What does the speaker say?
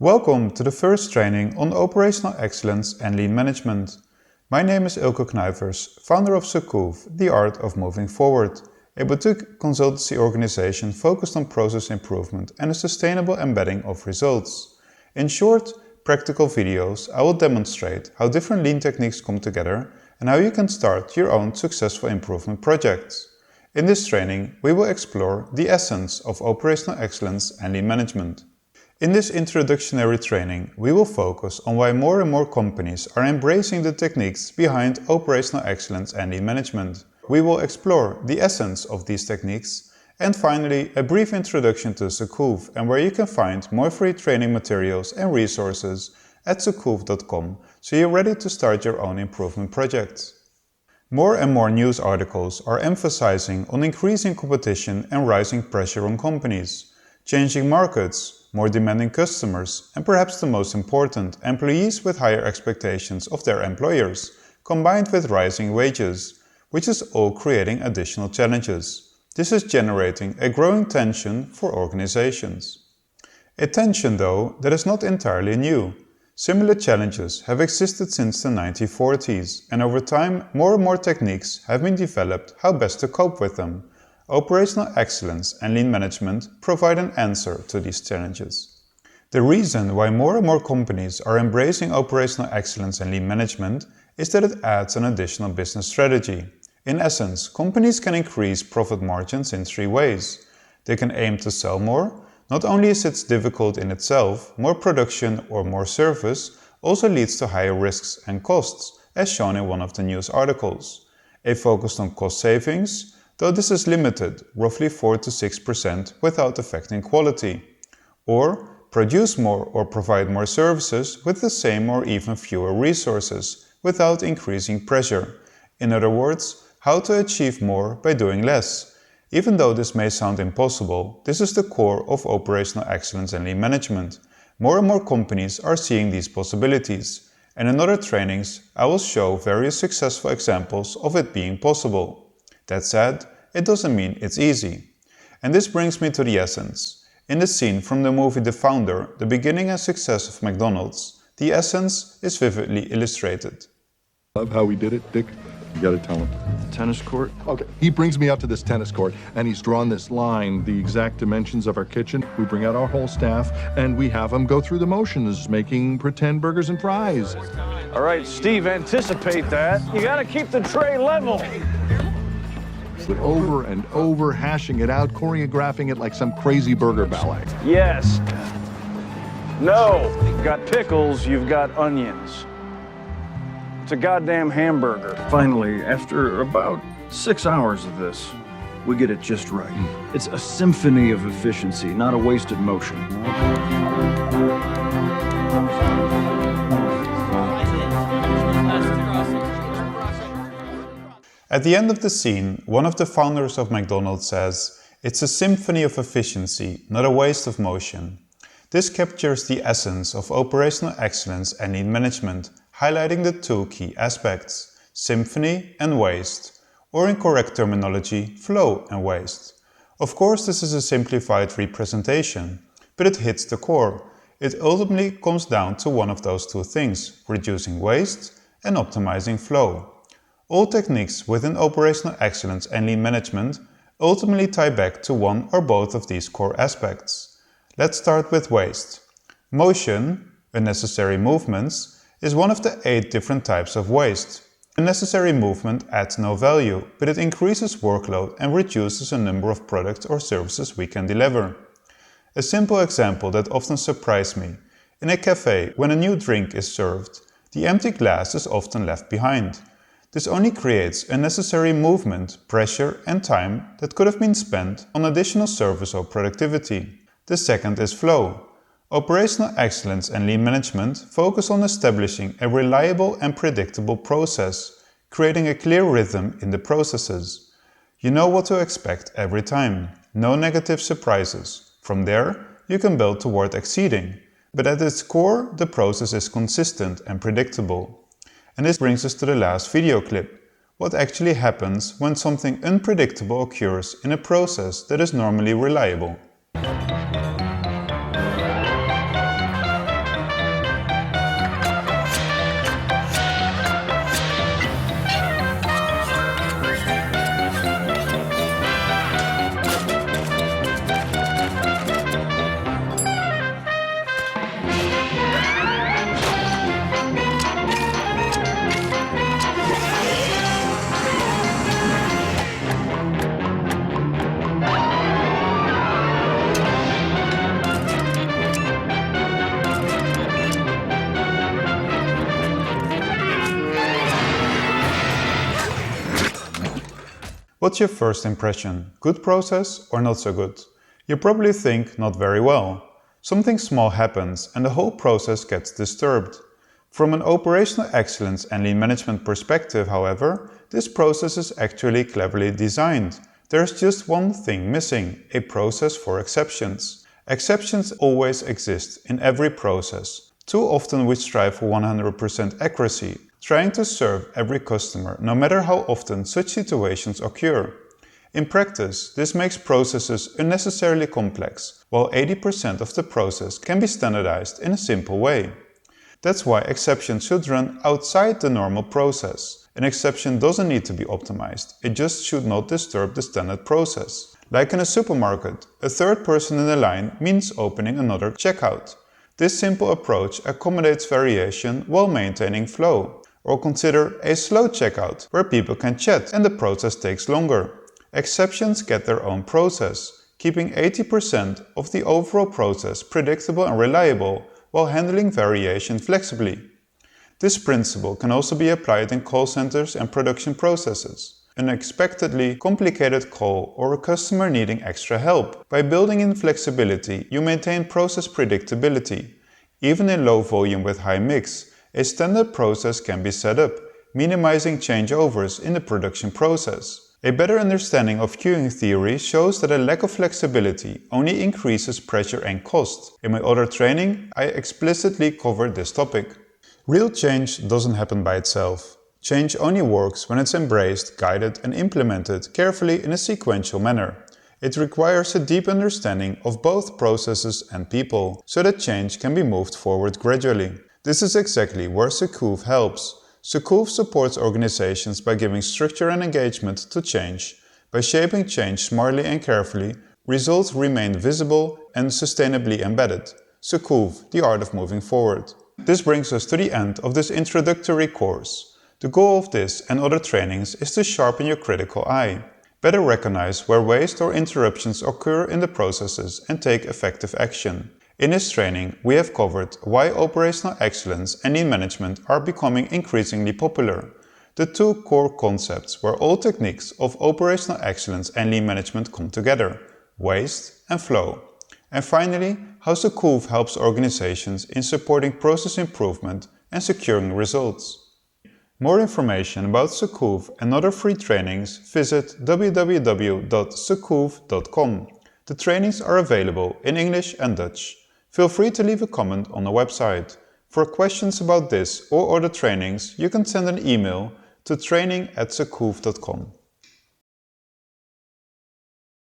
Welcome to the first training on Operational Excellence and Lean Management. My name is Ilko Knuivers, founder of Sequove, The Art of Moving Forward, a boutique consultancy organization focused on process improvement and a sustainable embedding of results. In short, practical videos, I will demonstrate how different lean techniques come together and how you can start your own successful improvement projects. In this training, we will explore the essence of operational excellence and lean management. In this introductory training, we will focus on why more and more companies are embracing the techniques behind operational excellence and lean management. We will explore the essence of these techniques and finally a brief introduction to Sequove and where you can find more free training materials and resources at sequove.com so you're ready to start your own improvement projects. More and more news articles are emphasizing on increasing competition and rising pressure on companies, changing markets, more demanding customers, and perhaps the most important, employees with higher expectations of their employers, combined with rising wages, which is all creating additional challenges. This is generating a growing tension for organizations. A tension, though, that is not entirely new. Similar challenges have existed since the 1940s, and over time, more and more techniques have been developed how best to cope with them. Operational excellence and lean management provide an answer to these challenges. The reason why more and more companies are embracing operational excellence and lean management is that it adds an additional business strategy. In essence, companies can increase profit margins in three ways. They can aim to sell more. Not only is it difficult in itself, more production or more service also leads to higher risks and costs, as shown in one of the news articles. A focus on cost savings, though this is limited, roughly 4 to 6% without affecting quality. Or produce more or provide more services with the same or even fewer resources, without increasing pressure. In other words, how to achieve more by doing less. Even though this may sound impossible, this is the core of operational excellence and lean management. More and more companies are seeing these possibilities, and in other trainings I will show various successful examples of it being possible. That said, it doesn't mean it's easy. And this brings me to the essence. In the scene from the movie The Founder, the beginning and success of McDonald's, the essence is vividly illustrated. Love how we did it, Dick. You gotta tell him. The tennis court? Okay, he brings me out to this tennis court and he's drawn this line, the exact dimensions of our kitchen. We bring out our whole staff and we have them go through the motions, making pretend burgers and fries. All right, Steve, anticipate that. You gotta keep the tray level. So over and over, hashing it out, choreographing it like some crazy burger ballet. Yes. No. You've got pickles, you've got onions. It's a goddamn hamburger. Finally, after about 6 hours of this, we get it just right. It's a symphony of efficiency, not a wasted motion. At the end of the scene, one of the founders of McDonald's says, "It's a symphony of efficiency, not a waste of motion." This captures the essence of operational excellence and lean management, highlighting the two key aspects, symphony and waste, or in correct terminology, flow and waste. Of course, this is a simplified representation, but it hits the core. It ultimately comes down to one of those two things, reducing waste and optimizing flow. All techniques within operational excellence and lean management ultimately tie back to one or both of these core aspects. Let's start with waste. Motion, unnecessary movements, is one of the 8 different types of waste. Unnecessary movement adds no value, but it increases workload and reduces the number of products or services we can deliver. A simple example that often surprised me. In a cafe, when a new drink is served, the empty glass is often left behind. This only creates unnecessary movement, pressure and time that could have been spent on additional service or productivity. The second is flow. Operational excellence and lean management focus on establishing a reliable and predictable process, creating a clear rhythm in the processes. You know what to expect every time, no negative surprises. From there, you can build toward exceeding, but at its core, the process is consistent and predictable. And this brings us to the last video clip. What actually happens when something unpredictable occurs in a process that is normally reliable? What's your first impression? Good process or not so good? You probably think not very well. Something small happens and the whole process gets disturbed. From an operational excellence and lean management perspective, however, this process is actually cleverly designed. There's just one thing missing, a process for exceptions. Exceptions always exist in every process. Too often we strive for 100% accuracy, trying to serve every customer, no matter how often such situations occur. In practice, this makes processes unnecessarily complex, while 80% of the process can be standardized in a simple way. That's why exceptions should run outside the normal process. An exception doesn't need to be optimized, it just should not disturb the standard process. Like in a supermarket, a third person in the line means opening another checkout. This simple approach accommodates variation while maintaining flow. Or consider a slow checkout, where people can chat and the process takes longer. Exceptions get their own process, keeping 80% of the overall process predictable and reliable, while handling variation flexibly. This principle can also be applied in call centers and production processes. An unexpectedly complicated call or a customer needing extra help. By building in flexibility, you maintain process predictability. Even in low volume with high mix, a standard process can be set up, minimizing changeovers in the production process. A better understanding of queuing theory shows that a lack of flexibility only increases pressure and cost. In my other training, I explicitly covered this topic. Real change doesn't happen by itself. Change only works when it's embraced, guided and implemented carefully in a sequential manner. It requires a deep understanding of both processes and people, so that change can be moved forward gradually. This is exactly where Sequove helps. Sequove supports organizations by giving structure and engagement to change. By shaping change smartly and carefully, results remain visible and sustainably embedded. Sequove, the art of moving forward. This brings us to the end of this introductory course. The goal of this and other trainings is to sharpen your critical eye, better recognize where waste or interruptions occur in the processes and take effective action. In this training, we have covered why operational excellence and lean management are becoming increasingly popular, the two core concepts where all techniques of operational excellence and lean management come together, waste and flow. And finally, how Sequove helps organizations in supporting process improvement and securing results. More information about Sequove and other free trainings, visit www.sequove.com. The trainings are available in English and Dutch. Feel free to leave a comment on the website. For questions about this or other trainings, you can send an email to training@sequove.com.